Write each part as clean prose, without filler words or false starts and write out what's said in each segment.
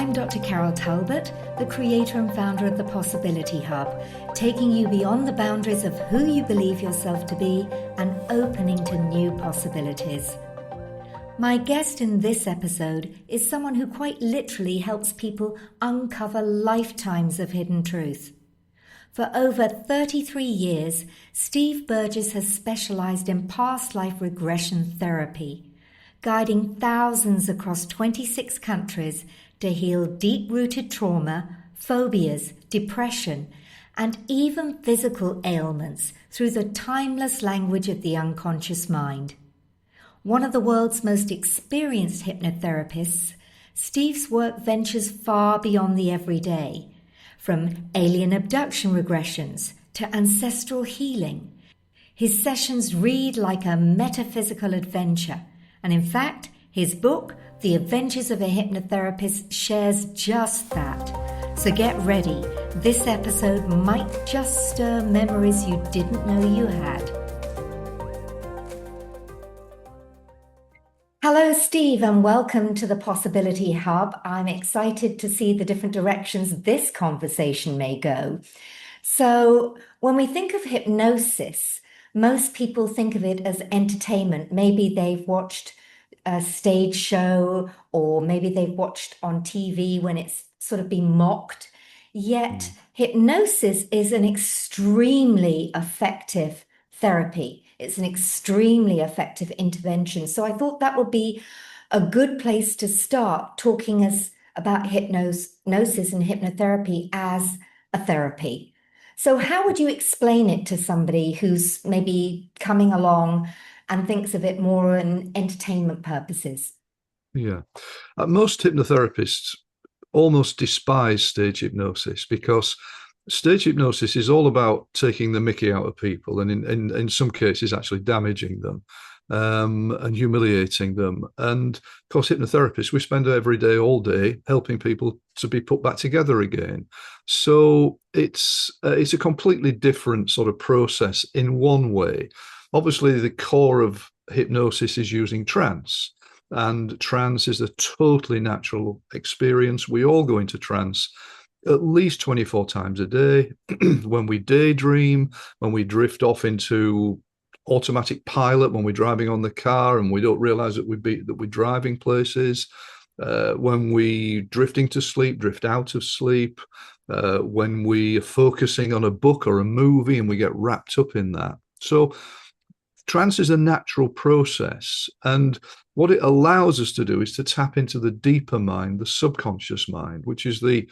I'm Dr. Carol Talbot, the creator and founder of the Possibility Hub, taking you beyond the boundaries of who you believe yourself to be and opening to new possibilities. My guest in this episode is someone who quite literally helps people uncover lifetimes of hidden truth. For over 33 years, Steve Burgess has specialized in past life regression therapy, guiding thousands across 26 countries to heal deep-rooted trauma, phobias, depression, and even physical ailments through the timeless language of the unconscious mind. One of the world's most experienced hypnotherapists, Steve's work ventures far beyond the everyday, from alien abduction regressions to ancestral healing. His sessions read like a metaphysical adventure, and in fact, his book, The Adventures of a Hypnotherapist, shares just that. So get ready. This episode might just stir memories you didn't know you had. Hello, Steve, and welcome to the Possibility Hub. I'm excited to see the different directions this conversation may go. So when we think of hypnosis, most people think of it as entertainment. Maybe they've watched a stage show, or maybe they've watched on TV when it's sort of been mocked. Yet hypnosis is an extremely effective therapy. It's an extremely effective intervention. So I thought that would be a good place to start talking us about hypnosis and hypnotherapy as a therapy. So how would you explain it to somebody who's maybe coming along and thinks of it more in entertainment purposes? Yeah. Most hypnotherapists almost despise stage hypnosis because stage hypnosis is all about taking the mickey out of people and in some cases actually damaging them and humiliating them. And of course, hypnotherapists, we spend every day, all day, helping people to be put back together again. So it's a completely different sort of process in one way. Obviously, the core of hypnosis is using trance, and trance is a totally natural experience. We all go into trance at least 24 times a day. When we daydream, when we drift off into automatic pilot, when we're driving on the car and we don't realize that we're driving places, when we drifting to sleep, drift out of sleep, when we are focusing on a book or a movie and we get wrapped up in that. So trance is a natural process, and what it allows us to do is to tap into the deeper mind, the subconscious mind, which is the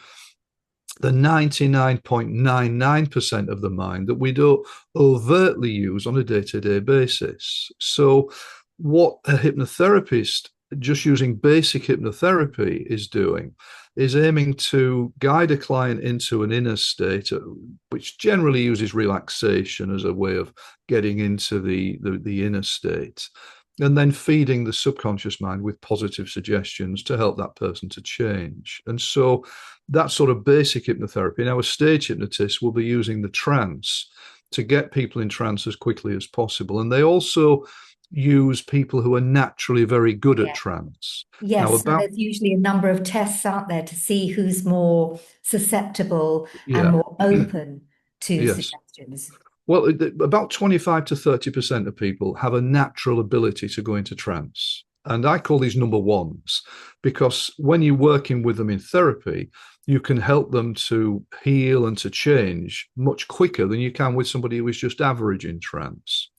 99.99% of the mind that we don't overtly use on a day-to-day basis. So what a hypnotherapist, just using basic hypnotherapy, is doing is aiming to guide a client into an inner state, which generally uses relaxation as a way of getting into the inner state, and then feeding the subconscious mind with positive suggestions to help that person to change. And so that's sort of basic hypnotherapy. Now, a stage hypnotist will be using the trance to get people in trance as quickly as possible. And they also use people who are naturally very good at trance. Yes, now, so there's usually a number of tests out there to see who's more susceptible and more open to suggestions. Well, about 25 to 30% of people have a natural ability to go into trance. And I call these number ones, because when you're working with them in therapy, you can help them to heal and to change much quicker than you can with somebody who is just average in trance.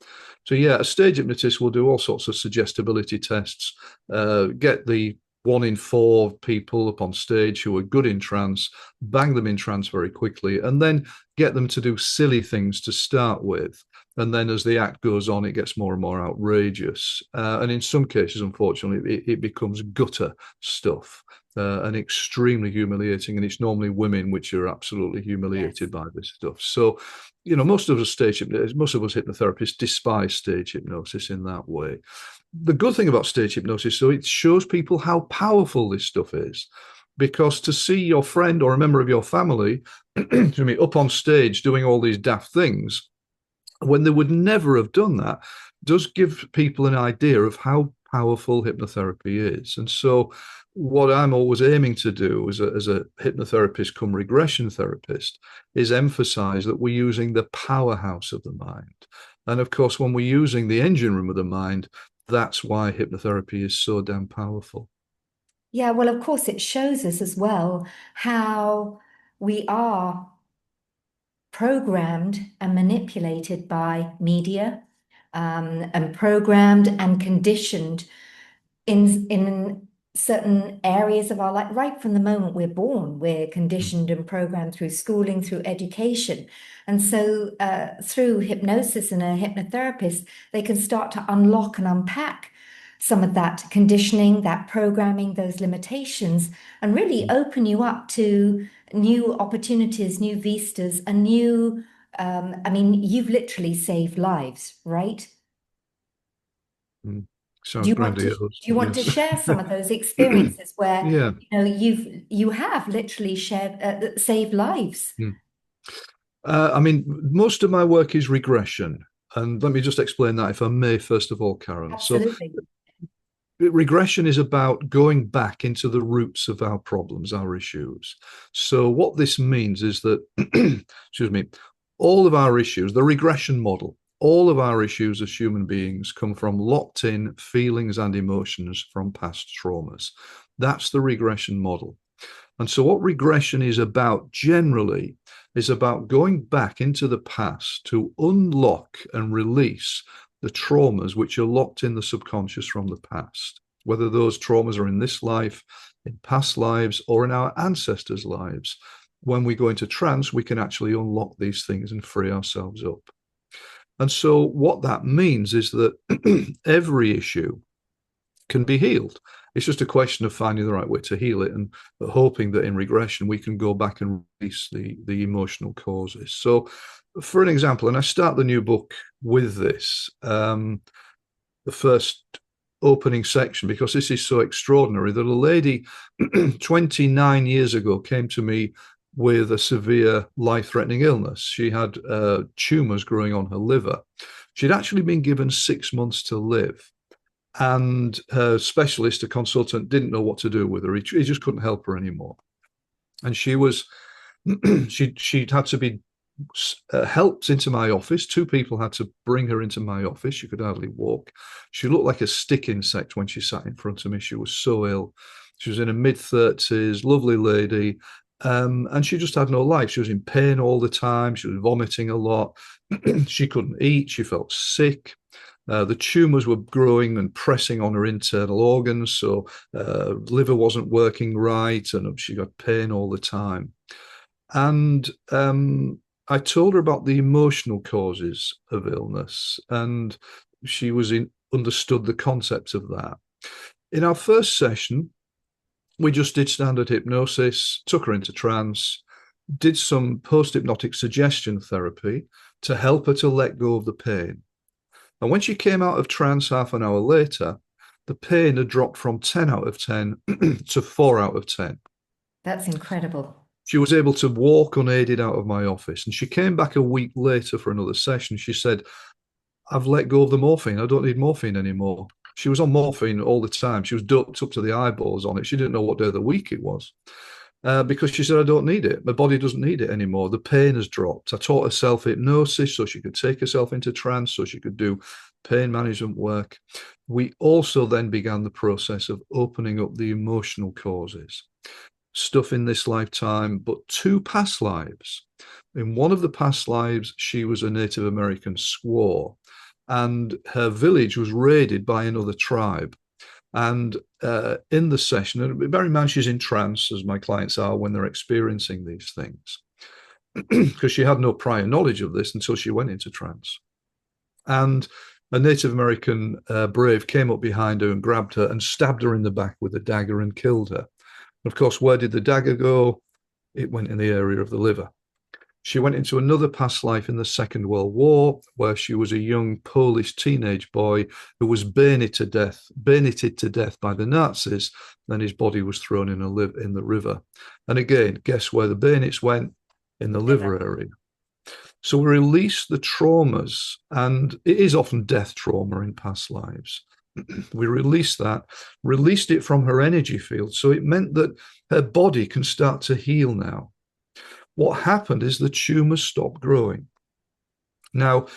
So yeah, a stage hypnotist will do all sorts of suggestibility tests, get the 1 in 4 people up on stage who are good in trance, bang them in trance very quickly, and then get them to do silly things to start with. And then as the act goes on, it gets more and more outrageous. And in some cases, unfortunately, it becomes gutter stuff and extremely humiliating. And it's normally women which are absolutely humiliated by this stuff. So, you know, most of us hypnotherapists despise stage hypnosis in that way. The good thing about stage hypnosis, so it shows people how powerful this stuff is. Because to see your friend or a member of your family up on stage doing all these daft things, when they would never have done that, does give people an idea of how powerful hypnotherapy is. And so what I'm always aiming to do as a hypnotherapist come regression therapist is emphasize that we're using the powerhouse of the mind. And of course, when we're using the engine room of the mind, that's why hypnotherapy is so damn powerful. Yeah, well, of course, it shows us as well how we are programmed and manipulated by media, and programmed and conditioned in certain areas of our life. Right from the moment we're born, we're conditioned and programmed through schooling, through education. And so through hypnosis and a hypnotherapist, they can start to unlock and unpack some of that conditioning, that programming, those limitations, and really open you up to new opportunities, new vistas, and new, I mean, you've literally saved lives, right? Mm. Do Sounds you want to grandiose, do you but want to yes. share some of those experiences where Yeah. you have literally shared saved lives? Mm. I mean, most of my work is regression. And let me just explain that, if I may, first of all, Carol. So, Absolutely. regression is about going back into the roots of our problems, our issues. So, what this means is that, excuse me, all of our issues, the regression model, all of our issues as human beings come from locked in feelings and emotions from past traumas. That's the regression model. And so, what regression is about generally is about going back into the past to unlock and release the traumas which are locked in the subconscious from the past, whether those traumas are in this life, in past lives, or in our ancestors' lives. When we go into trance, we can actually unlock these things and free ourselves up. And so, what that means is that every issue can be healed. It's just a question of finding the right way to heal it and hoping that in regression we can go back and release the emotional causes. So, for an example, and I start the new book with this, the first opening section, because this is so extraordinary, that a lady 29 years ago came to me with a severe life-threatening illness. She had tumors growing on her liver. She'd actually been given 6 months to live. And her specialist, a consultant, didn't know what to do with her. He just couldn't help her anymore. And she was, she'd had to be helped into my office. Two people had to bring her into my office. She could hardly walk. She looked like a stick insect when she sat in front of me. She was so ill. She was in her mid-30s, lovely lady. And she just had no life. She was in pain all the time. She was vomiting a lot. She couldn't eat. She felt sick. The tumors were growing and pressing on her internal organs, so liver wasn't working right, and she got pain all the time. And I told her about the emotional causes of illness, and she understood the concept of that. In our first session, we just did standard hypnosis, took her into trance, did some post-hypnotic suggestion therapy to help her to let go of the pain. And when she came out of trance half an hour later, the pain had dropped from 10 out of 10 to 4 out of 10. That's incredible. She was able to walk unaided out of my office. And she came back a week later for another session. She said, I've let go of the morphine. I don't need morphine anymore. She was on morphine all the time. She was doped up to the eyeballs on it. She didn't know what day of the week it was. Because she said, I don't need it. My body doesn't need it anymore. The pain has dropped. I taught her self-hypnosis so she could take herself into trance, so she could do pain management work. We also then began the process of opening up the emotional causes. Stuff in this lifetime, but 2 past lives. In one of the past lives, she was a Native American squaw, and her village was raided by another tribe. And in the session, and bear in mind she's in trance, as my clients are when they're experiencing these things, because she had no prior knowledge of this until she went into trance. And a Native American brave came up behind her and grabbed her and stabbed her in the back with a dagger and killed her. And of course, where did the dagger go? It went in the area of the liver. She went into another past life in the Second World War, where she was a young Polish teenage boy who was bayoneted to death by the Nazis. Then his body was thrown in the river. And again, guess where the bayonets went? In the liver area. So we release the traumas, and it is often death trauma in past lives. We released that, released it from her energy field. So it meant that her body can start to heal now. What happened is the tumor stopped growing. Now,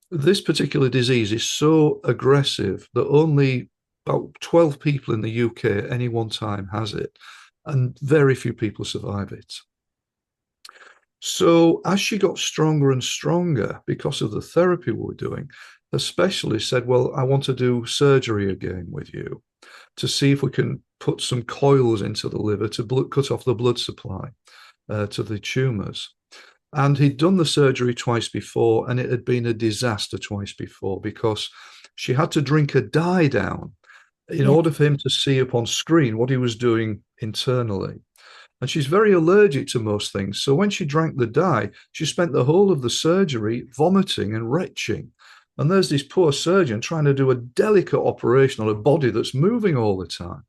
this particular disease is so aggressive that only about 12 people in the UK at any one time has it, and very few people survive it. So as she got stronger and stronger because of the therapy we were doing, the specialist said, well, I want to do surgery again with you to see if we can put some coils into the liver to cut off the blood supply to the tumors. And he'd done the surgery twice before, and it had been a disaster twice before because she had to drink a dye down in Yeah. order for him to see up on screen what he was doing internally. And she's very allergic to most things. So when she drank the dye, she spent the whole of the surgery vomiting and retching. And there's this poor surgeon trying to do a delicate operation on a body that's moving all the time.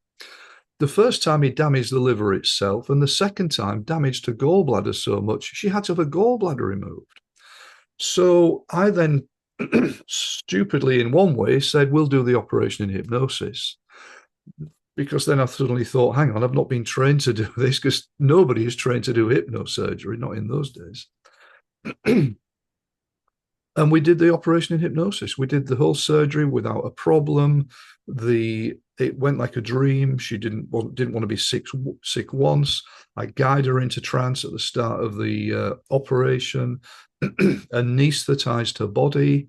The first time he damaged the liver itself, and the second time damaged her gallbladder so much she had to have a gallbladder removed. So I then stupidly, in one way, said, we'll do the operation in hypnosis. Because then I suddenly thought, hang on, I've not been trained to do this because nobody is trained to do hypnosurgery, not in those days. And we did the operation in hypnosis. We did the whole surgery without a problem. It went like a dream. She didn't want to be sick once. I guided her into trance at the start of the operation, anesthetized her body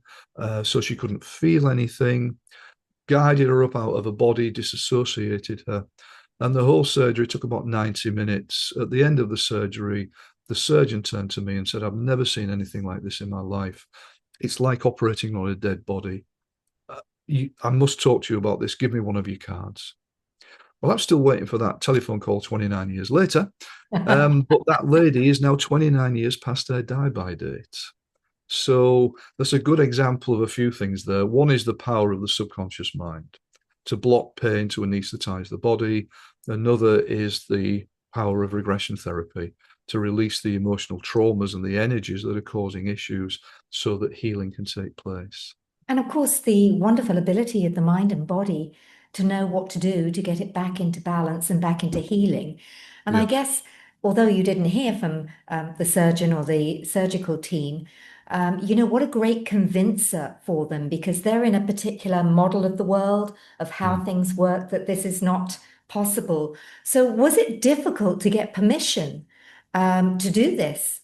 so she couldn't feel anything, guided her up out of her body, disassociated her. And the whole surgery took about 90 minutes. At the end of the surgery, the surgeon turned to me and said, I've never seen anything like this in my life. It's like operating on a dead body. I must talk to you about this. Give me one of your cards. Well, I'm still waiting for that telephone call 29 years later. But that lady is now 29 years past her die-by date. So that's a good example of a few things there. One is the power of the subconscious mind to block pain, to anesthetize the body. Another is the power of regression therapy to release the emotional traumas and the energies that are causing issues so that healing can take place. And of course, the wonderful ability of the mind and body to know what to do to get it back into balance and back into healing. And I Yeah. guess, although you didn't hear from the surgeon or the surgical team, what a great convincer for them because they're in a particular model of the world of how Mm. things work, that this is not possible. So, was it difficult to get permission to do this?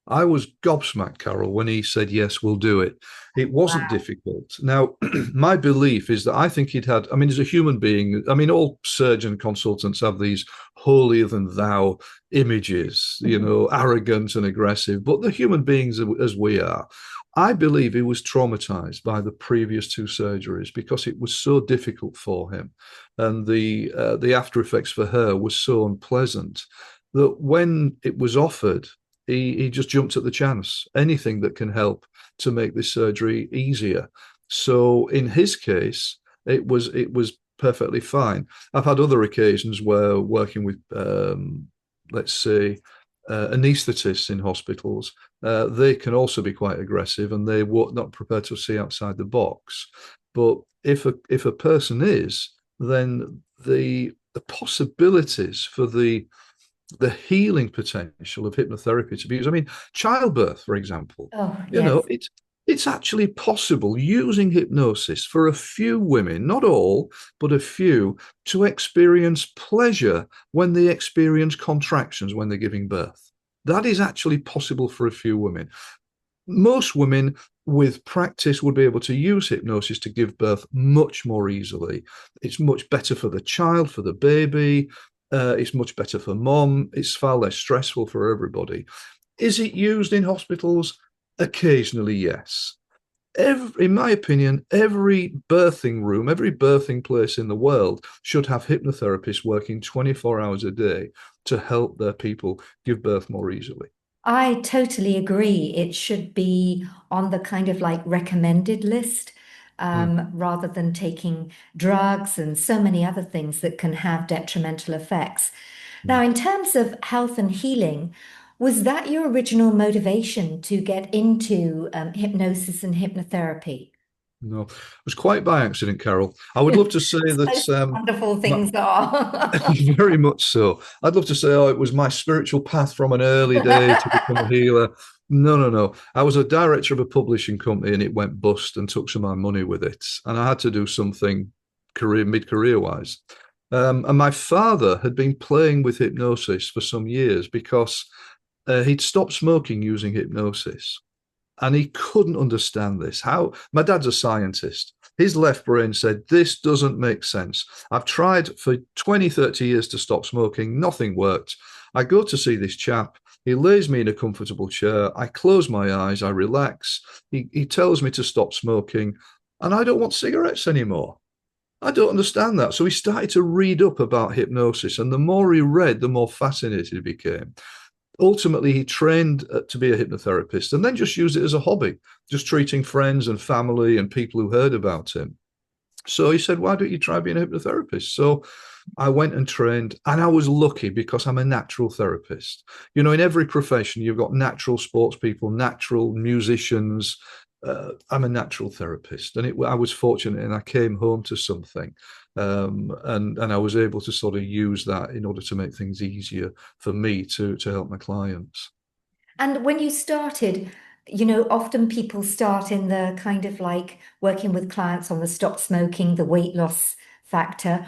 I was gobsmacked, Carol, when he said, yes, we'll do it. It wasn't Wow. difficult. Now, my belief is that I think he'd had, I mean, as a human being, I mean, all surgeon consultants have these holier than thou images, arrogant and aggressive, but the human beings as we are, I believe he was traumatized by the previous two surgeries because it was so difficult for him. And the after effects for her was so unpleasant that when it was offered, he just jumped at the chance. Anything that can help to make this surgery easier. So in his case, it was perfectly fine. I've had other occasions where working with, let's say, anaesthetists in hospitals, they can also be quite aggressive and they were not prepared to see outside the box. But if a person is, then the possibilities for the healing potential of hypnotherapy to be used. I mean, childbirth, for example, Oh, yes. it's actually possible using hypnosis for a few women, not all, but a few, to experience pleasure when they experience contractions when they're giving birth. That is actually possible for a few women. Most women with practice would be able to use hypnosis to give birth much more easily. It's much better for the child, for the baby. It's much better for mom. It's far less stressful for everybody. Is it used in hospitals? Occasionally, yes. In my opinion, every birthing room, every birthing place in the world should have hypnotherapists working 24 hours a day to help their people give birth more easily. I totally agree. It should be on the kind of like recommended list, Mm, rather than taking drugs and so many other things that can have detrimental effects. Now, mm. in terms of health and healing, was that your original motivation to get into hypnosis and hypnotherapy? No, it was quite by accident, Carol. I would love to say So that wonderful my, things are. very much so. I'd love to say, oh, it was my spiritual path from an early day to become a healer. No, no, no. I was a director of a publishing company and it went bust and took some of my money with it. And I had to do something mid-career wise. And my father had been playing with hypnosis for some years because he'd stopped smoking using hypnosis. And he couldn't understand this. How my dad's a scientist. His left brain said, this doesn't make sense. I've tried for 20, 30 years to stop smoking. Nothing worked. I go to see this chap. He lays me in a comfortable chair. I close my eyes. I relax. He tells me to stop smoking. And I don't want cigarettes anymore. I don't understand that. So he started to read up about hypnosis. And the more he read, the more fascinated he became. Ultimately, he trained to be a hypnotherapist and then just used it as a hobby, just treating friends and family and people who heard about him. So he said, why don't you try being a hypnotherapist? So I went and trained, and I was lucky because I'm a natural therapist. You know, in every profession, you've got natural sports people, natural musicians. I'm a natural therapist, and I was fortunate, and I came home to something, and I was able to sort of use that in order to make things easier for me to help my clients. And when you started, often people start in the kind of like working with clients on the stop smoking, the weight loss factor.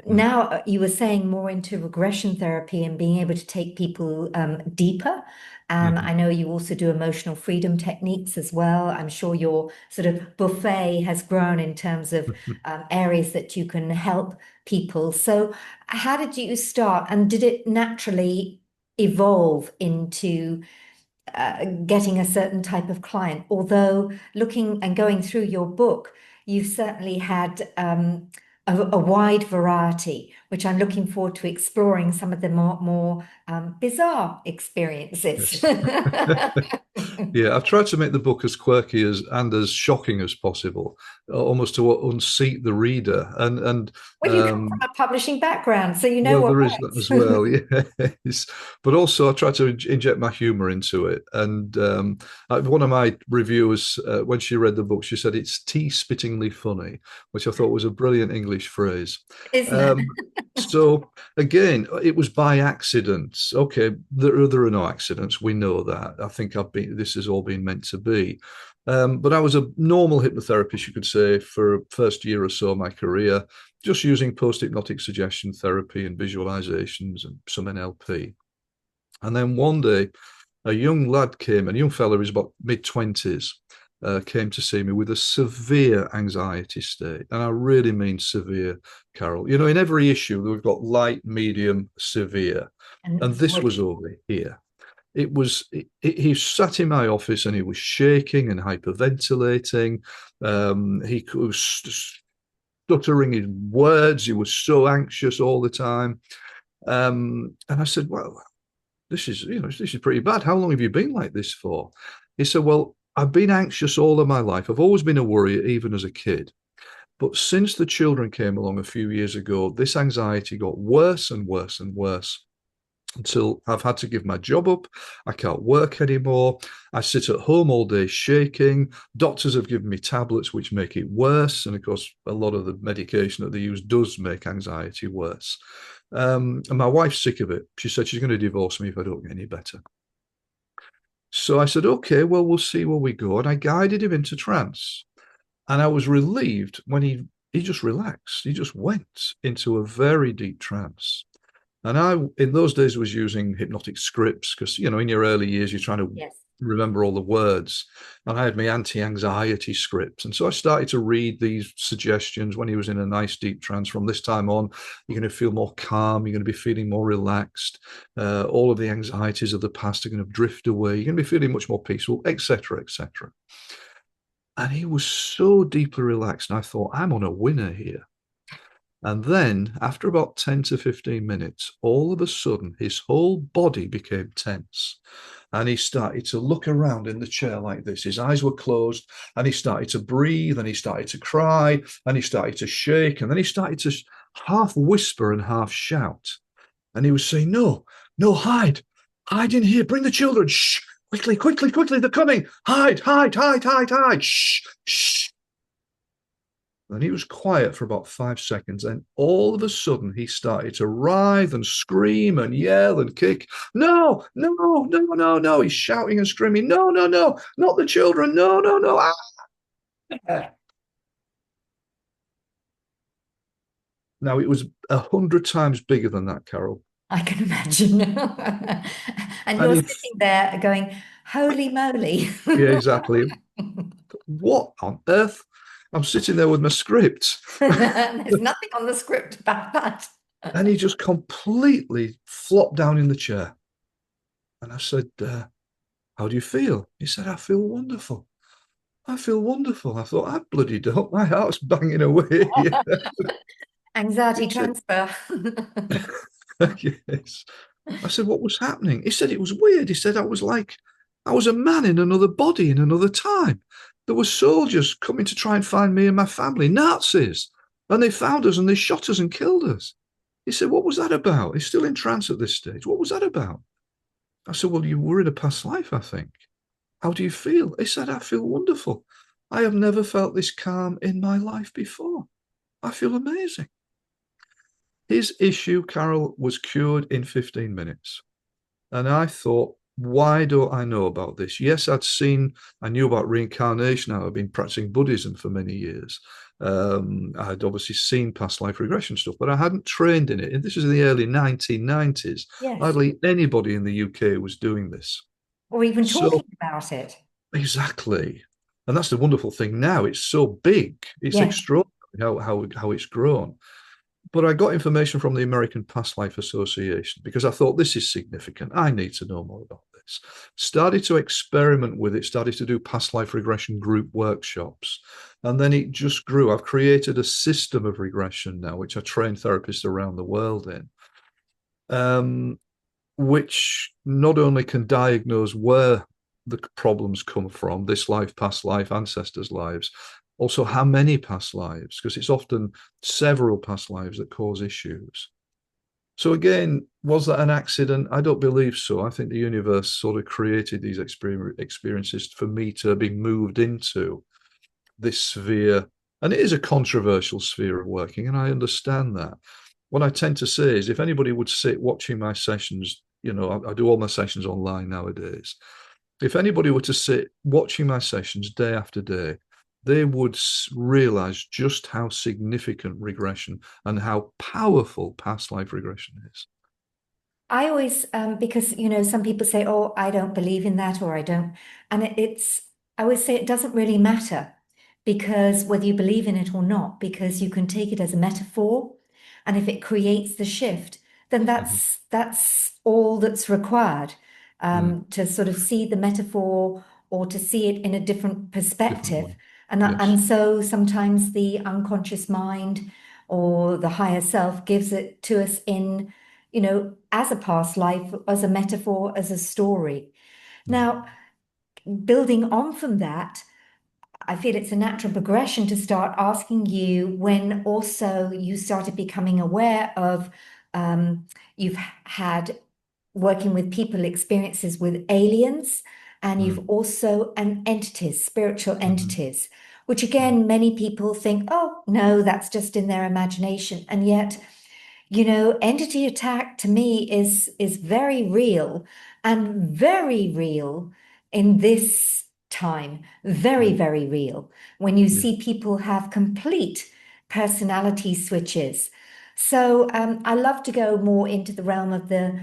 Mm. Now you were saying more into regression therapy and being able to take people deeper. And Mhm. I know you also do emotional freedom techniques as well. I'm sure your sort of buffet has grown in terms of areas that you can help people. So, how did you start? And did it naturally evolve into getting a certain type of client? Although looking and going through your book, you've certainly had a wide variety, which I'm looking forward to exploring some of the more bizarre experiences. Yes. Yeah, I've tried to make the book as quirky as and as shocking as possible, almost to unseat the reader. And Well, you come from a publishing background, so you know well, what there is that as works. well, yes. But also, I try to inject my humour into it. And one of my reviewers, when she read the book, she said it's tea-spittingly funny, which I thought was a brilliant English phrase. Isn't it? Um, so again, it was by accident. Okay, there are no accidents. We know that. I think I've been. This has all been meant to be. But I was a normal hypnotherapist, you could say, for first year or so of my career, just using post-hypnotic suggestion therapy and visualizations and some NLP. And then one day, a young lad came, a young fella who's about mid-20s, came to see me with a severe anxiety state. And I really mean severe, Carol. You know, in every issue, we've got light, medium, severe. And And this was over here. He sat in my office and he was shaking and hyperventilating. He was stuttering his words. He was so anxious all the time. And I said, well, this is pretty bad. How long have you been like this for? He said, well, I've been anxious all of my life. I've always been a worrier, even as a kid. But since the children came along a few years ago, this anxiety got worse and worse and worse until I've had to give my job up. I can't work anymore. I sit at home all day shaking. Doctors have given me tablets which make it worse. And of course, a lot of the medication that they use does make anxiety worse. And my wife's sick of it. She said she's going to divorce me if I don't get any better. So I said, okay, well, we'll see where we go. And I guided him into trance. And I was relieved when he just relaxed. He just went into a very deep trance. And I, in those days, was using hypnotic scripts because, you know, in your early years, you're trying to yes. remember all the words. And I had my anti-anxiety scripts. And so I started to read these suggestions when he was in a nice deep trance. From this time on, you're going to feel more calm. You're going to be feeling more relaxed. All of the anxieties of the past are going to drift away. You're going to be feeling much more peaceful, etc., etc. And he was so deeply relaxed. And I thought, I'm on a winner here. And then, after about 10 to 15 minutes, all of a sudden, his whole body became tense. And he started to look around in the chair like this. His eyes were closed, and he started to breathe, and he started to cry, and he started to shake, and then he started to half whisper and half shout. And he was saying, no, no, hide in here, bring the children, shh, quickly, quickly, quickly, they're coming, hide, hide, hide, hide, hide, shh, shh. And he was quiet for about 5 seconds. And all of a sudden, he started to writhe and scream and yell and kick. No, no, no, no, no. He's shouting and screaming. No, no, no, not the children. No, no, no. Ah. Now, it was 100 times bigger than that, Carol. I can imagine. And And you're he, sitting there going, holy moly. yeah, exactly. What on earth? I'm sitting there with my script. There's nothing on the script about that. And he just completely flopped down in the chair. And I said, how do you feel? He said, I feel wonderful. I feel wonderful. I thought, I bloody don't. My heart's banging away. Anxiety He said, transfer. yes. I said, what was happening? He said, it was weird. He said, I was a man in another body in another time. There were soldiers coming to try and find me and my family, Nazis. And they found us and they shot us and killed us. He said, what was that about? He's still in trance at this stage. What was that about? I said, well, you were in a past life, I think. How do you feel? He said, I feel wonderful. I have never felt this calm in my life before. I feel amazing. His issue, Carol, was cured in 15 minutes. And I thought, why don't I know about this? Yes, I knew about reincarnation. I've been practicing Buddhism for many years. I'd obviously seen past life regression stuff, but I hadn't trained in it. And this was in the early 1990s. Yes. Hardly anybody in the UK was doing this. Or even So, talking about it. exactly. And that's the wonderful thing now. It's so big. It's Yes. extraordinary how it's grown. But I got information from the American Past Life Association because I thought this is significant. I need to know more about this. Started to experiment with it, started to do past life regression group workshops. And then it just grew. I've created a system of regression now, which I train therapists around the world in, which not only can diagnose where the problems come from, this life, past life, ancestors' lives, also how many past lives, because it's often several past lives that cause issues. So again, was that an accident? I don't believe so. I think the universe sort of created these experiences for me to be moved into this sphere. And it is a controversial sphere of working, and I understand that. What I tend to say is if anybody would sit watching my sessions, I do all my sessions online nowadays. If anybody were to sit watching my sessions day after day, they would realize just how significant regression and how powerful past life regression is. I always, because, some people say, oh, I don't believe in that, or I don't. And I always say it doesn't really matter because whether you believe in it or not, because you can take it as a metaphor. And if it creates the shift, then Mm-hmm. that's all that's required, Mm. to sort of see the metaphor or to see it in a different Different perspective. way. And Yes. so sometimes the unconscious mind or the higher self gives it to us in as a past life, as a metaphor, as a story. Mm. Now, building on from that, I feel it's a natural progression to start asking you when also you started becoming aware of you've had working with people experiences with aliens, and you've Mm. also and entities, spiritual Mm-hmm. entities, which Mm. again, many people think, oh, no, that's just in their imagination. And yet, entity attack to me is very real and very real in this time. Very, Mm. very real. When you Yeah. see people have complete personality switches. So I love to go more into the realm of the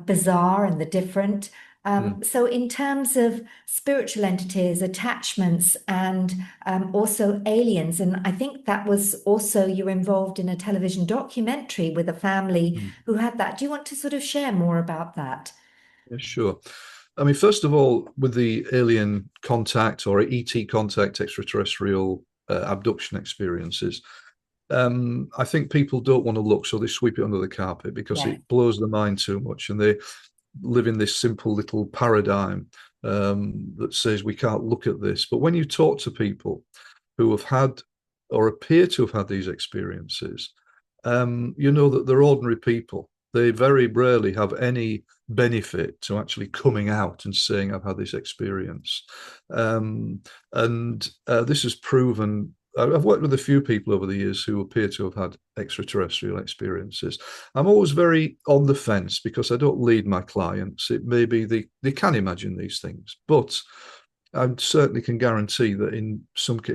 bizarre and the different. Mm. So in terms of spiritual entities, attachments, and also aliens, and I think that was also you're involved in a television documentary with a family Mm. who had that. Do you want to sort of share more about that? Yeah, sure. I mean, first of all, with the alien contact or ET contact, extraterrestrial abduction experiences, I think people don't want to look, so they sweep it under the carpet because Yes. it blows the mind too much, and they live in this simple little paradigm that says we can't look at this. But when you talk to people who have had or appear to have had these experiences, you know that they're ordinary people. They very rarely have any benefit to actually coming out and saying, I've had this experience. And this is proven I've worked with a few people over the years who appear to have had extraterrestrial experiences. I'm always very on the fence because I don't lead my clients. It may be they can imagine these things, but I certainly can guarantee that in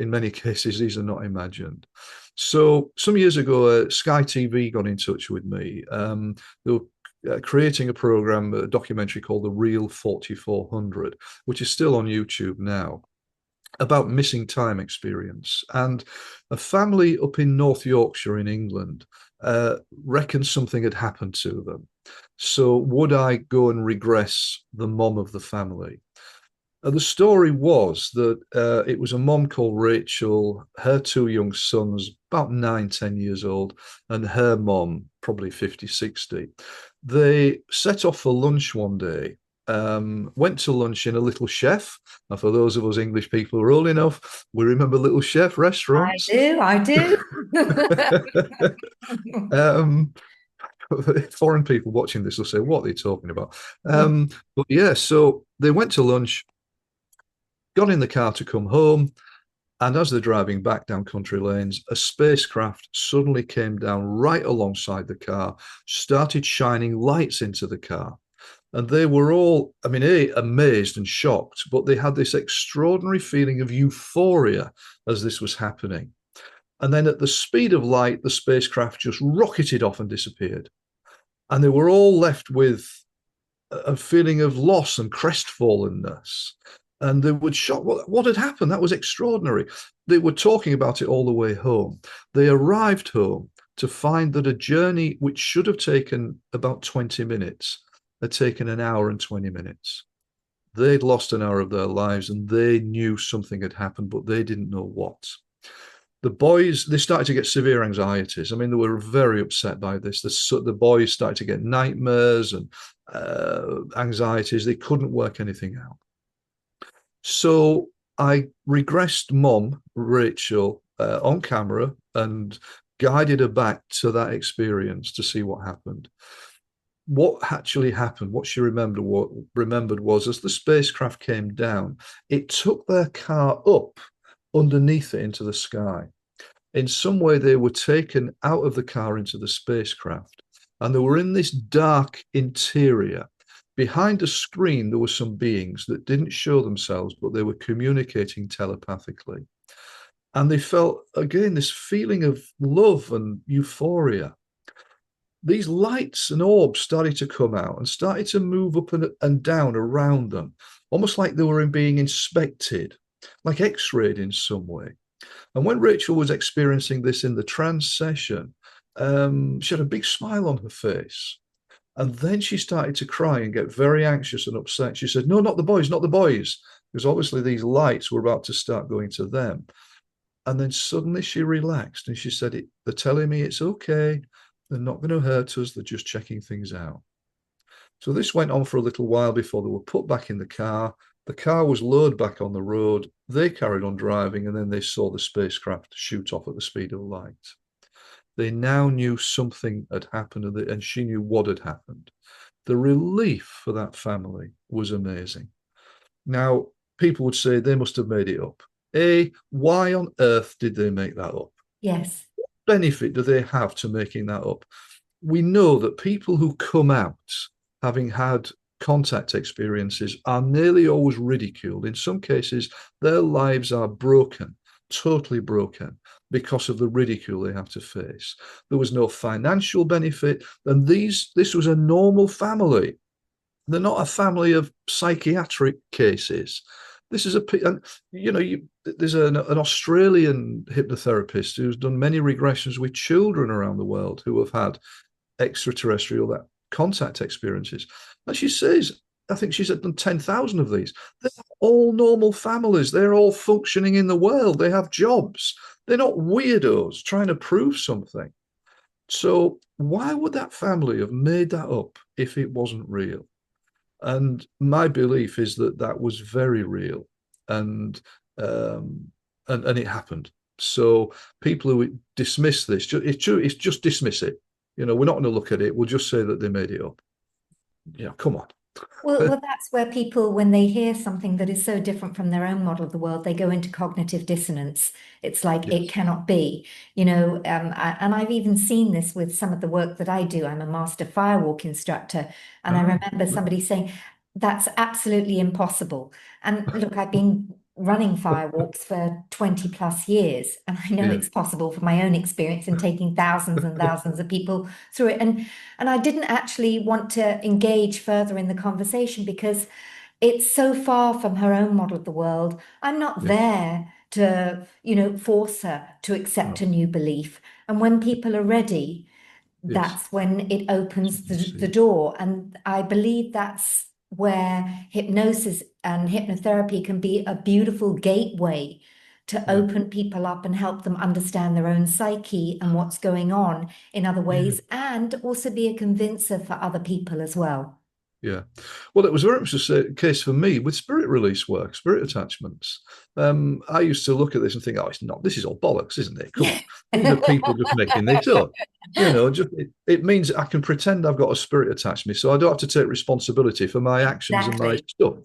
many cases these are not imagined. So some years ago, Sky TV got in touch with me. They were creating a program, a documentary called The Real 4400, which is still on YouTube now, about missing time experience. And a family up in North Yorkshire in England reckoned something had happened to them. So would I go and regress the mom of the family? The story was that it was a mom called Rachel, her two young sons, about 9, 10 years old, and her mom, probably 50, 60. They set off for lunch one day, went to lunch in a Little Chef. Now, for those of us English people who are old enough, we remember Little Chef restaurants. I do. um, foreign people watching this will say, what are they talking about? But yeah, so they went to lunch, got in the car to come home, and as they're driving back down country lanes, a spacecraft suddenly came down right alongside the car, started shining lights into the car. And they were all, I mean, amazed and shocked, but they had this extraordinary feeling of euphoria as this was happening. And then at the speed of light, the spacecraft just rocketed off and disappeared. And they were all left with a feeling of loss and crestfallenness. And they would shock what had happened. That was extraordinary. They were talking about it all the way home. They arrived home to find that a journey which should have taken about 20 minutes had taken an hour and 20 minutes. They'd lost an hour of their lives and they knew something had happened, but they didn't know what. The boys, they started to get severe anxieties. I mean, they were very upset by this. The boys started to get nightmares and anxieties. They couldn't work anything out. So I regressed mom, Rachel, on camera and guided her back to that experience to see what happened. What actually happened, what she remembered was as the spacecraft came down, it took their car up underneath it into the sky. In some way, they were taken out of the car into the spacecraft, and they were in this dark interior. Behind a screen, there were some beings that didn't show themselves, but they were communicating telepathically. And they felt, again, this feeling of love and euphoria. These lights and orbs started to come out and started to move up and down around them, almost like they were being inspected, like X-rayed in some way. And when Rachel was experiencing this in the trance session, she had a big smile on her face. And then she started to cry and get very anxious and upset. She said, no, not the boys, not the boys. Because obviously these lights were about to start going to them. And then suddenly she relaxed and she said, they're telling me it's okay. They're not going to hurt us. They're just checking things out. So this went on for a little while before they were put back in the car. The car was lowered back on the road. They carried on driving and then they saw the spacecraft shoot off at the speed of light. They now knew something had happened and she knew what had happened. The relief for that family was amazing. Now, people would say they must have made it up. Why on earth did they make that up? Yes. What benefit do they have to making that up? We know that people who come out having had contact experiences are nearly always ridiculed. In some cases, their lives are broken, totally broken, because of the ridicule they have to face. There was no financial benefit, and this was a normal family. They're not a family of psychiatric cases. This is there's an Australian hypnotherapist who's done many regressions with children around the world who have had extraterrestrial contact experiences. And she says, I think she's done 10,000 of these. They're all normal families. They're all functioning in the world. They have jobs. They're not weirdos trying to prove something. So why would that family have made that up if it wasn't real? And my belief is that that was very real, and it happened. So people who dismiss this, it's just dismiss it. We're not going to look at it. We'll just say that they made it up. Come on. Well, that's where people, when they hear something that is so different from their own model of the world, they go into cognitive dissonance. It's like it Yes. cannot be, and I've even seen this with some of the work that I do. I'm a master firewalk instructor, and I Ah, remember somebody saying, that's absolutely impossible. And look, I've been running firewalks for 20 plus years, and I know yeah. it's possible from my own experience in taking thousands and thousands of people through it. And I didn't actually want to engage further in the conversation because it's so far from her own model of the world. I'm not Yes. there to, force her to accept No. a new belief. And when people are ready, Yes. that's when it opens the See. door. And I believe that's where hypnosis and hypnotherapy can be a beautiful gateway to Yeah. open people up and help them understand their own psyche and what's going on in other Yeah. ways, and also be a convincer for other people as well. Yeah. Well, it was very much the case for me with spirit release work, spirit attachments. I used to look at this and think, oh, it's not, this is all bollocks, isn't it? Come on. These are people just making this up. It means I can pretend I've got a spirit attached to me, so I don't have to take responsibility for my actions and my Exactly. stuff.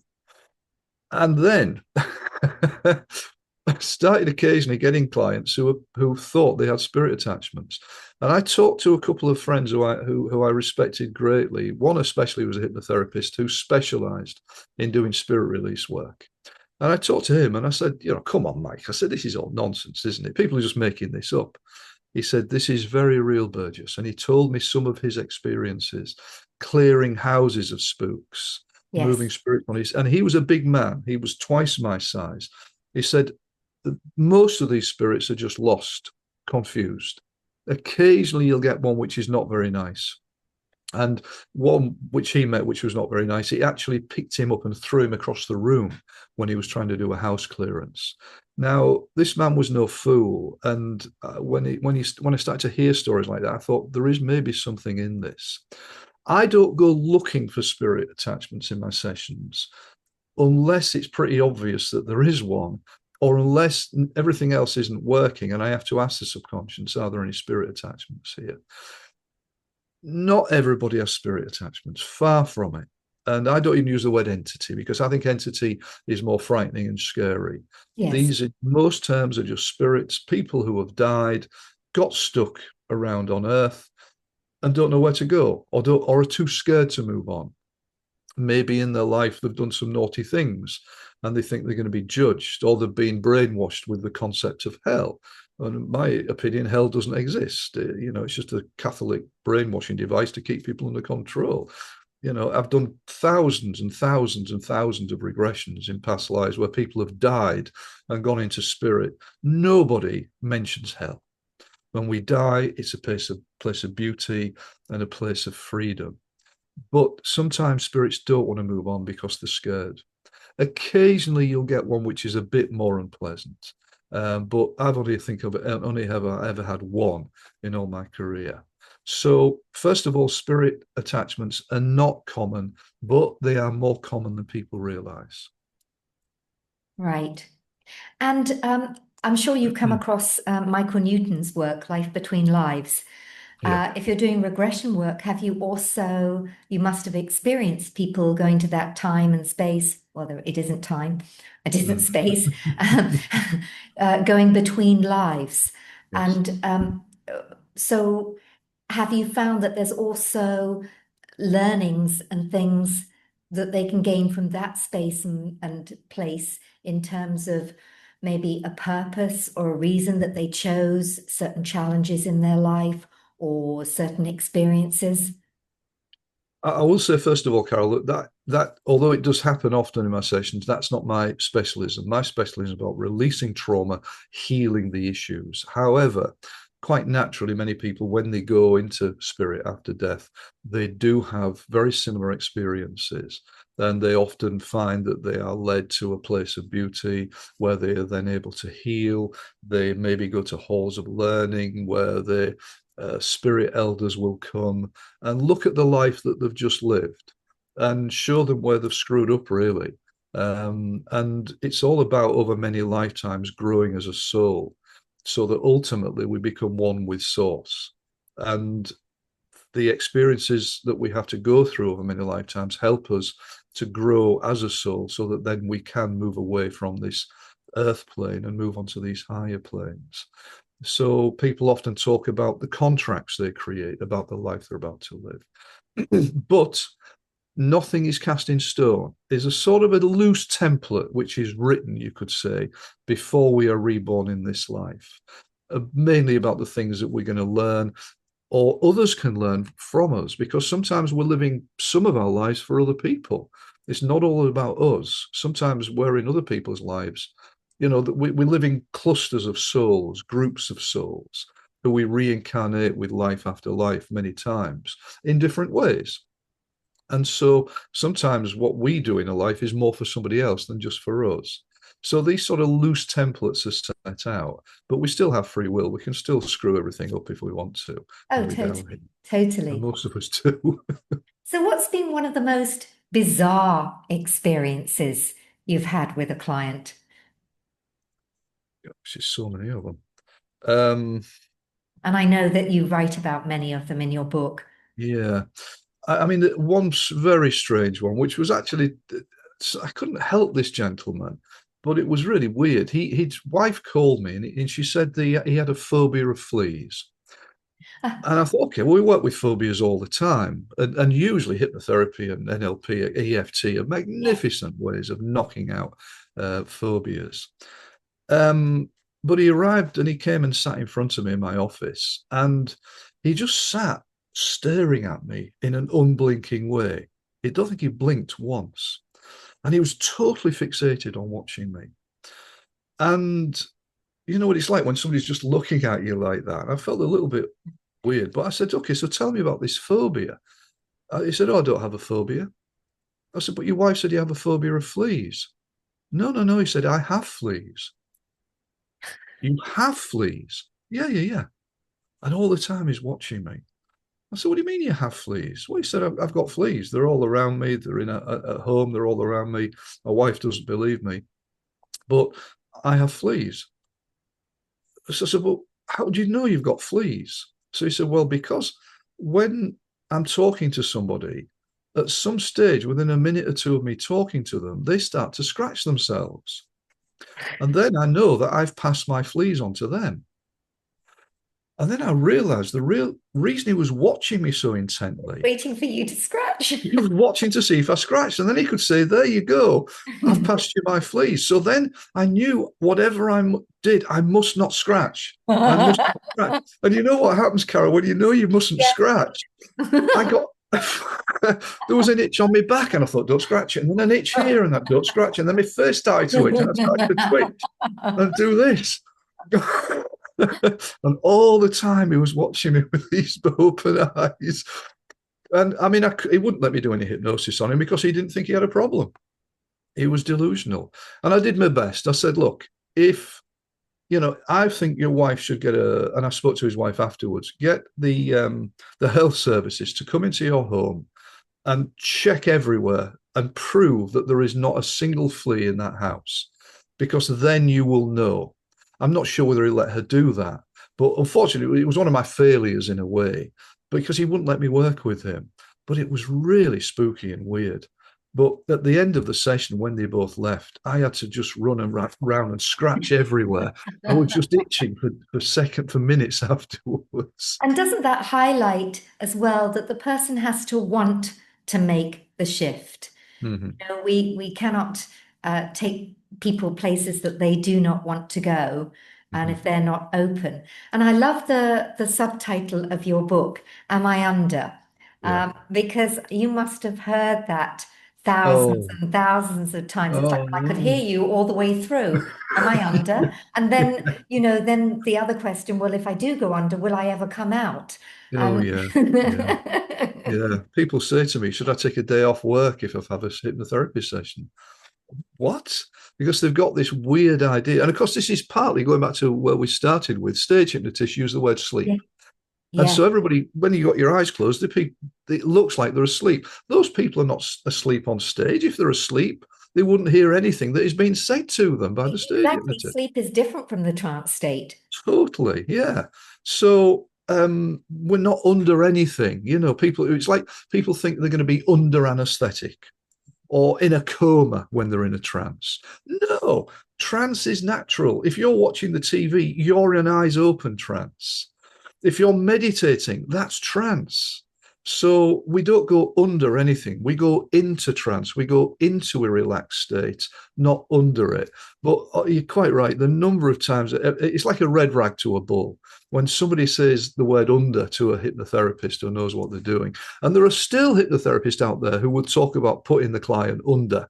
And then I started occasionally getting clients who thought they had spirit attachments. And I talked to a couple of friends who I respected greatly. One especially was a hypnotherapist who specialized in doing spirit release work. And I talked to him and I said, come on, Mike. I said, this is all nonsense, isn't it? People are just making this up. He said, this is very real, Burgess. And he told me some of his experiences clearing houses of spooks, moving Yes. spirit bodies. And he was a big man. He was twice my size. He said, most of these spirits are just lost, confused. Occasionally you'll get one which is not very nice. And one which he met, which was not very nice, he actually picked him up and threw him across the room when he was trying to do a house clearance. Now, this man was no fool, and when I started to hear stories like that, I thought there is maybe something in this. I don't go looking for spirit attachments in my sessions unless it's pretty obvious that there is one, or unless everything else isn't working, and I have to ask the subconscious, are there any spirit attachments here? Not everybody has spirit attachments, far from it. And I don't even use the word entity because I think entity is more frightening and scary. Yes. These, in most terms, are just spirits, people who have died, got stuck around on Earth and don't know where to go, or are too scared to move on. Maybe in their life they've done some naughty things and they think they're going to be judged, or they've been brainwashed with the concept of hell. And in my opinion, hell doesn't exist. It's just a Catholic brainwashing device to keep people under control. I've done thousands and thousands and thousands of regressions in past lives where people have died and gone into spirit. Nobody mentions hell. When we die, it's a place of beauty and a place of freedom. But sometimes spirits don't want to move on because they're scared. Occasionally, you'll get one which is a bit more unpleasant. But I've only ever had one in all my career. So, first of all, spirit attachments are not common, but they are more common than people realize. Right. And I'm sure you've come across Michael Newton's work, Life Between Lives. Yeah. If you're doing regression work, you must have experienced people going to that time and space, well, it isn't time, it isn't Mm. space, um, going between lives. Yes. And so have you found that there's also learnings and things that they can gain from that space and place in terms of maybe a purpose or a reason that they chose certain challenges in their life or certain experiences? I will say first of all, Carol, that although it does happen often in my sessions, that's not my specialism. My specialism is about releasing trauma, healing the issues. However, quite naturally, many people, when they go into spirit after death, they do have very similar experiences. And they often find that they are led to a place of beauty where they are then able to heal. They maybe go to halls of learning where the spirit elders will come and look at the life that they've just lived and show them where they've screwed up, really. And it's all about over many lifetimes growing as a soul so that ultimately we become one with source. And the experiences that we have to go through over many lifetimes help us to grow as a soul, so that then we can move away from this earth plane and move on to these higher planes. So people often talk about the contracts they create about the life they're about to live. But nothing is cast in stone. There's a sort of a loose template which is written, you could say, before we are reborn in this life, mainly about the things that we're going to learn, or others can learn from us, because sometimes we're living some of our lives for other people. It's not all about us. Sometimes we're in other people's lives. You know, that we're living clusters of souls, groups of souls, who we reincarnate with life after life many times in different ways. And so sometimes what we do in a life is more for somebody else than just for us. So these sort of loose templates are set out, but we still have free will. We can still screw everything up if we want to. Oh, totally. Totally. And most of us do. So what's been one of the most bizarre experiences you've had with a client? There's so many of them. And I know that you write about many of them in your book. Yeah. I mean, one very strange one, which was actually, I couldn't help this gentleman, but it was really weird. His wife called me and she said he had a phobia of fleas. And I thought, okay, well, we work with phobias all the time. And usually hypnotherapy and NLP, EFT are magnificent ways of knocking out phobias. But he arrived and he came and sat in front of me in my office, and he just sat staring at me in an unblinking way. I don't think he blinked once. And he was totally fixated on watching me. And you know what it's like when somebody's just looking at you like that. And I felt a little bit weird, but I said, okay, so tell me about this phobia. He said, oh, I don't have a phobia. I said, but your wife said you have a phobia of fleas. No, no, no. He said, I have fleas. You have fleas? Yeah. And all the time he's watching me. I said, what do you mean you have fleas? Well, he said, I've got fleas. They're all around me. They're at home. They're all around me. My wife doesn't believe me, but I have fleas. So I said, well, how do you know you've got fleas? So he said, well, because when I'm talking to somebody, at some stage, within a minute or two of me talking to them, they start to scratch themselves. And then I know that I've passed my fleas on to them. And then I realized the real reason he was watching me so intently, waiting for you to scratch. He was watching to see if I scratched. And then he could say, there you go, I've passed you my fleas. So then I knew whatever I did, I must not scratch. I must not scratch. And you know what happens, Carol, when you know you mustn't scratch? I got, there was an itch on my back and I thought, don't scratch it. And then an itch here and that, don't scratch it. And then my face started to itch and I started to twitch and do this. And all the time he was watching me with these open eyes. And I mean, he wouldn't let me do any hypnosis on him because he didn't think he had a problem. He was delusional. And I did my best. I said, look, if, you know, I think your wife should get and I spoke to his wife afterwards, get the health services to come into your home and check everywhere and prove that there is not a single flea in that house, because then you will know. I'm not sure whether he let her do that, but unfortunately, it was one of my failures in a way, because he wouldn't let me work with him. But it was really spooky and weird. But at the end of the session, when they both left, I had to just run around and scratch everywhere. I was just itching for minutes afterwards. And doesn't that highlight as well that the person has to want to make the shift? Mm-hmm. You know, we cannot take people places that they do not want to go, and if they're not open. And I love the subtitle of your book, Am I Under? Because you must have heard that thousands and thousands of times. It's like I could hear you all the way through. Am I under? And then, you know, then the other question, well, if I do go under, will I ever come out? Yeah. People say to me, should I take a day off work if I've had a hypnotherapy session? What? Because they've got this weird idea. And of course, this is partly going back to where we started with. Stage hypnotists use the word sleep. And so everybody, when you got your eyes closed, it looks like they're asleep. Those people are not asleep on stage. If they're asleep, they wouldn't hear anything that is being said to them by the stage hypnotist. Sleep is different from the trance state. Totally, yeah. So we're not under anything. You know, it's like people think they're going to be under anesthetic or in a coma when they're in a trance. No, trance is natural. If you're watching the TV, you're in eyes open trance. If you're meditating, that's trance. So we don't go under anything. We go into trance. We go into a relaxed state, not under it. But you're quite right. The number of times, it's like a red rag to a bull. When somebody says the word under to a hypnotherapist who knows what they're doing, and there are still hypnotherapists out there who would talk about putting the client under,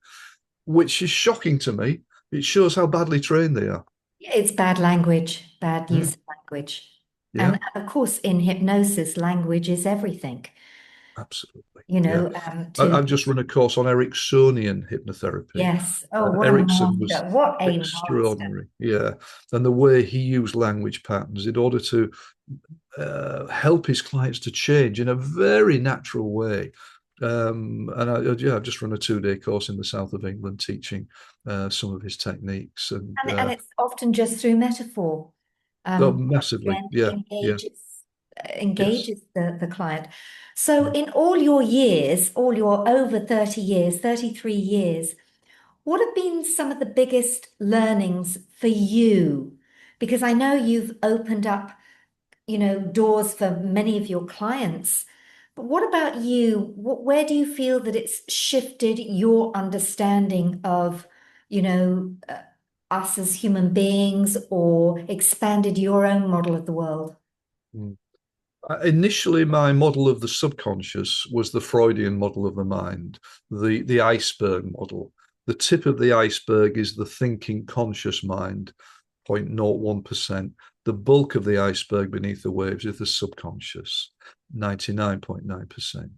which is shocking to me. It shows how badly trained they are. It's bad language, bad Mm, use of language. yeah, And of course, in hypnosis, language is everything. absolutely. You Yeah. know, I've just run a course on Ericksonian hypnotherapy. yes. Oh, what a Erickson was master. What a master. extraordinary. Yeah. And the way he used language patterns in order to help his clients to change in a very natural way. I've just run a 2-day course in the south of England teaching some of his techniques. And it's often just through metaphor. Oh, Which massively. again Yeah. Yeah. Yes. engages the client. So in all your years, all your over 30 years, 33 years, what have been some of the biggest learnings for you? Because I know you've opened up, doors for many of your clients. But what about you? Where do you feel that it's shifted your understanding of, us as human beings or expanded your own model of the world? Mm. Initially, my model of the subconscious was the Freudian model of the mind, the iceberg model. The tip of the iceberg is the thinking conscious mind, 0.01%. The bulk of the iceberg beneath the waves is the subconscious, 99.9%.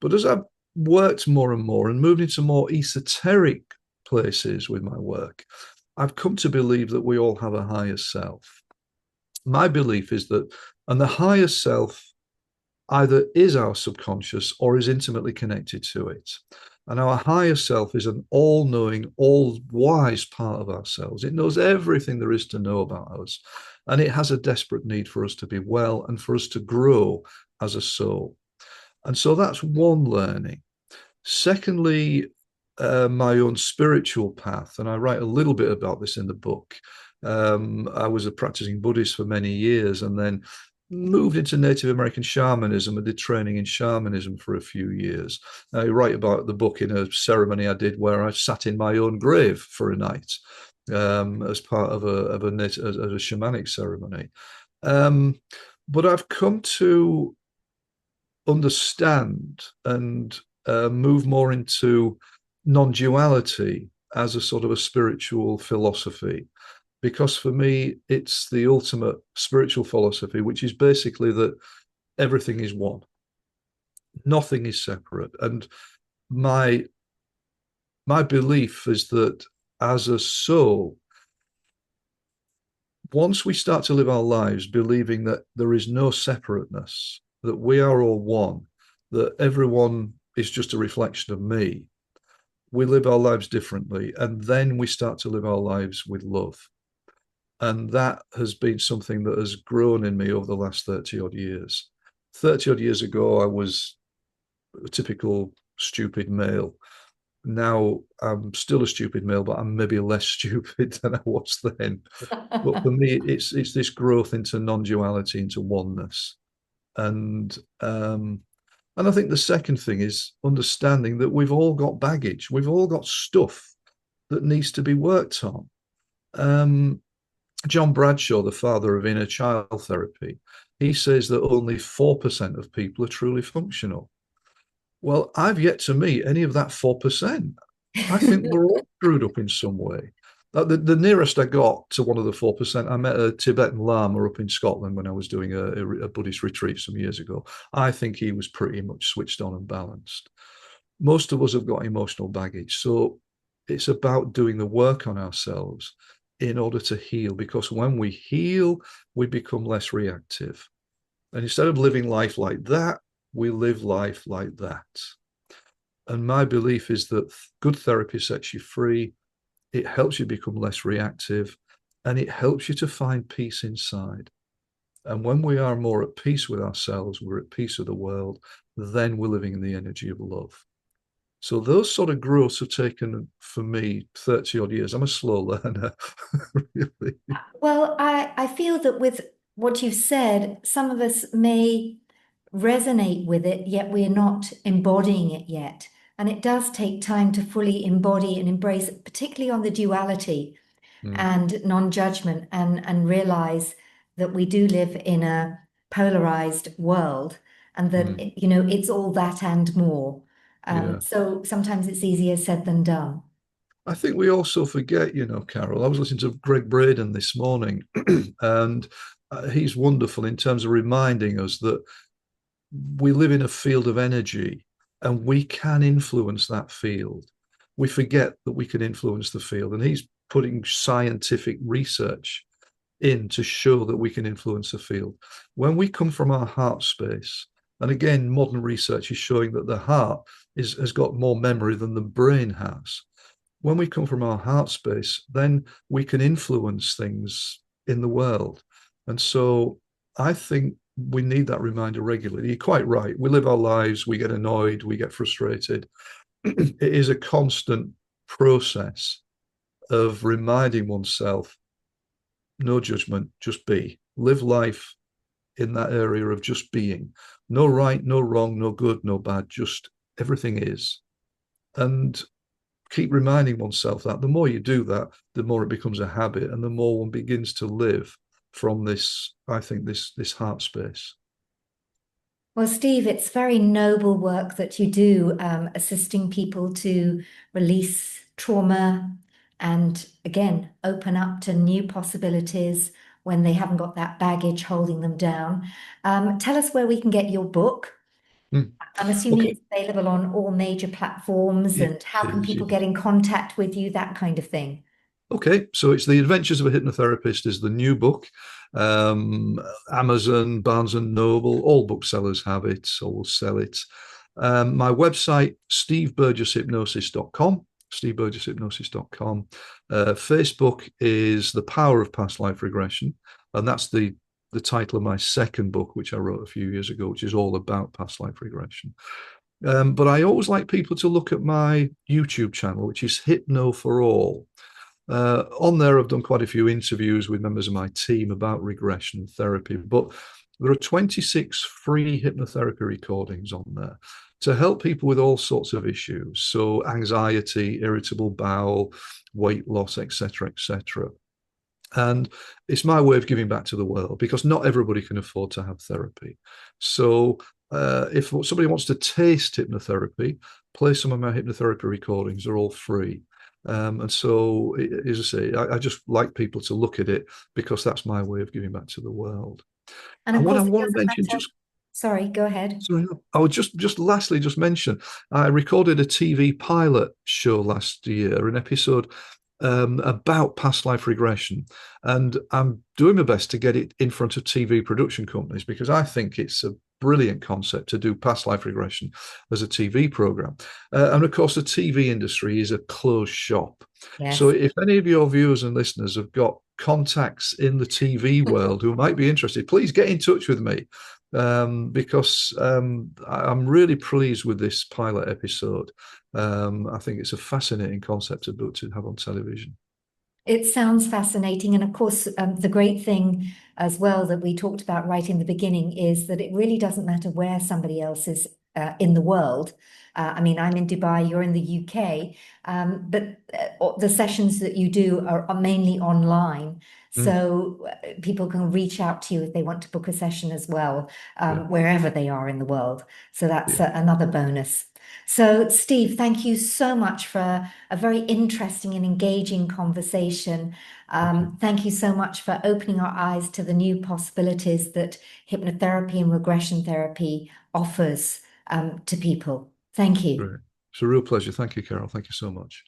But as I've worked more and more and moved into more esoteric places with my work, I've come to believe that we all have a higher self. My belief is that, and the higher self either is our subconscious or is intimately connected to it. And our higher self is an all knowing, all wise part of ourselves. It knows everything there is to know about us. And it has a desperate need for us to be well and for us to grow as a soul. And so that's one learning. Secondly, my own spiritual path. And I write a little bit about this in the book. I was a practicing Buddhist for many years and then moved into Native American shamanism and did training in shamanism for a few years. I write about the book in a ceremony I did where I sat in my own grave for a night as part of a shamanic ceremony. But I've come to understand and move more into non-duality as a sort of a spiritual philosophy. Because for me, it's the ultimate spiritual philosophy, which is basically that everything is one. Nothing is separate. And my belief is that as a soul, once we start to live our lives believing that there is no separateness, that we are all one, that everyone is just a reflection of me, we live our lives differently. And then we start to live our lives with love. And that has been something that has grown in me over the last 30 odd years. 30 odd years ago, I was a typical stupid male. Now I'm still a stupid male, but I'm maybe less stupid than I was then. But for me, it's this growth into non-duality, into oneness. And I think the second thing is understanding that we've all got baggage. We've all got stuff that needs to be worked on. John Bradshaw, the father of inner child therapy, he says that only 4% of people are truly functional. Well, I've yet to meet any of that 4%. I think we're all screwed up in some way. The nearest I got to one of the 4%, I met a Tibetan Lama up in Scotland when I was doing a Buddhist retreat some years ago. I think he was pretty much switched on and balanced. Most of us have got emotional baggage. So it's about doing the work on ourselves in order to heal, because when we heal, we become less reactive. And instead of living life like that, we live life like that. And my belief is that good therapy sets you free. It helps you become less reactive, and it helps you to find peace inside. And when we are more at peace with ourselves, we're at peace with the world, then we're living in the energy of love. So those sort of growths have taken, for me, 30 odd years. I'm a slow learner, really. Well, I feel that with what you've said, some of us may resonate with it, yet we're not embodying it yet. And it does take time to fully embody and embrace it, particularly on the duality Mm, and non-judgment, and realize that we do live in a polarized world, and that, mm, it's all that and more. yeah. So sometimes it's easier said than done. I think we also forget, Carol. I was listening to Greg Braden this morning, and he's wonderful in terms of reminding us that we live in a field of energy and we can influence that field. We forget that we can influence the field, and he's putting scientific research in to show that we can influence the field. When we come from our heart space, and again, modern research is showing that the heart has got more memory than the brain has. When we come from our heart space, then we can influence things in the world. And so I think we need that reminder regularly. You're quite right. We live our lives, we get annoyed, we get frustrated. It is a constant process of reminding oneself, no judgment, just be. Live life in that area of just being. No right, no wrong, no good, no bad, just everything is. And keep reminding oneself that. The more you do that, the more it becomes a habit, and the more one begins to live from this, I think, this heart space. Well, Steve, it's very noble work that you do, assisting people to release trauma and, again, open up to new possibilities when they haven't got that baggage holding them down. Tell us where we can get your book. Mm. I'm assuming Okay. it's available on all major platforms, It and how can is, people yes. get in contact with you, that kind of thing. Okay, so it's The Adventures of a Hypnotherapist is the new book. Amazon, Barnes and Noble, all booksellers have it, so we'll sell it. My website, steveburgesshypnosis.com, steveburgesshypnosis.com. Facebook is The Power of Past Life Regression, and that's the title of my second book, which I wrote a few years ago, which is all about past life regression. But I always like people to look at my YouTube channel, which is Hypno for All. On there, I've done quite a few interviews with members of my team about regression therapy, but there are 26 free hypnotherapy recordings on there to help people with all sorts of issues. So anxiety, irritable bowel, weight loss, etc., etc. And it's my way of giving back to the world, because not everybody can afford to have therapy. So if somebody wants to taste hypnotherapy, play some of my hypnotherapy recordings. They're all free. And so, as I say, I just like people to look at it, because that's my way of giving back to the world. And And of what I course, it want to doesn't mention, matter. just Sorry, go ahead. sorry, I would just lastly just mention, I recorded a TV pilot show last year, an episode about past life regression, and I'm doing my best to get it in front of TV production companies, because I think it's a brilliant concept to do past life regression as a TV program. And of course, the TV industry is a closed shop. So Yes. if any of your viewers and listeners have got contacts in the TV world who might be interested, please get in touch with me, because I'm really pleased with this pilot episode. I think it's a fascinating concept to have on television. It sounds fascinating. And of course, the great thing as well that we talked about right in the beginning is that it really doesn't matter where somebody else is in the world. I mean, I'm in Dubai, you're in the UK, but the sessions that you do are mainly online. Mm, So people can reach out to you if they want to book a session as well, yeah, wherever they are in the world. So that's yeah. another bonus. So, Steve, thank you so much for a very interesting and engaging conversation. Thank you. Thank you so much for opening our eyes to the new possibilities that hypnotherapy and regression therapy offers to people. Thank you. Great. It's a real pleasure. Thank you, Carol. Thank you so much.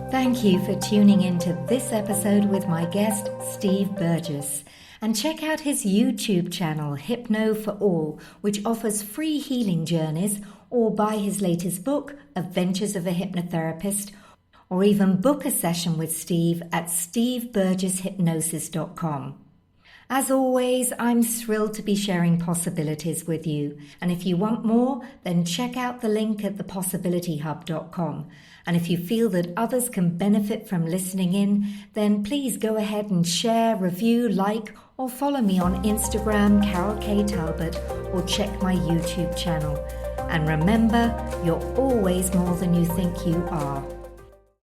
Thank you for tuning into this episode with my guest, Steve Burgess. And check out his YouTube channel, Hypno for All, which offers free healing journeys, or buy his latest book, Adventures of a Hypnotherapist, or even book a session with Steve at steveburgesshypnosis.com. As always, I'm thrilled to be sharing possibilities with you. And if you want more, then check out the link at thepossibilityhub.com. And if you feel that others can benefit from listening in, then please go ahead and share, review, like, or follow me on Instagram, carolktalbot, or check my YouTube channel. And remember, you're always more than you think you are.